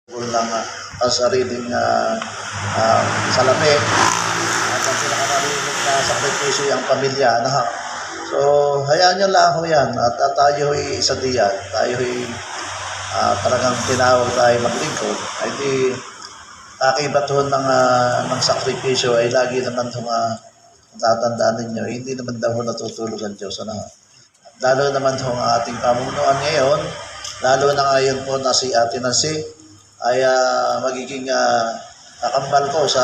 ng sariling salamin at ang pinakamalinig na sakripisyo yung pamilya. So, hayaan nyo lang ho yan at tayo'y isa diyan. Tayo'y talagang tinawag tayo maglingkod. Ay di kakibat ho ng sakripisyo ay lagi naman tatandaan ninyo, hindi naman daw natutulog ang Diyos. Lalo naman ang ating pamunuan ngayon, lalo na ngayon po na si Ate Nancy ay magiging kakambal ko sa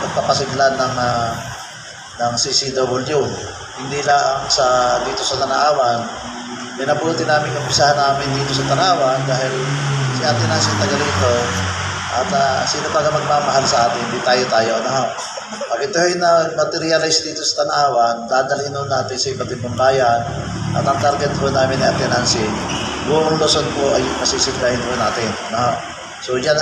pagpapasiglan ng CCW. Hindi lang dito sa Tanawan. Minabuti namin umpisahan namin dito sa Tanawan dahil si Ate Nancy taga rito at sino pa magmamahal sa atin, hindi tayo. Pag ito ay na-materialize dito sa Tanawan, dadalhin natin sa iba't ibang bayan at ang target po namin ni Ate Nancy, buong Luzon po ay masisiglahin po natin. So, dyan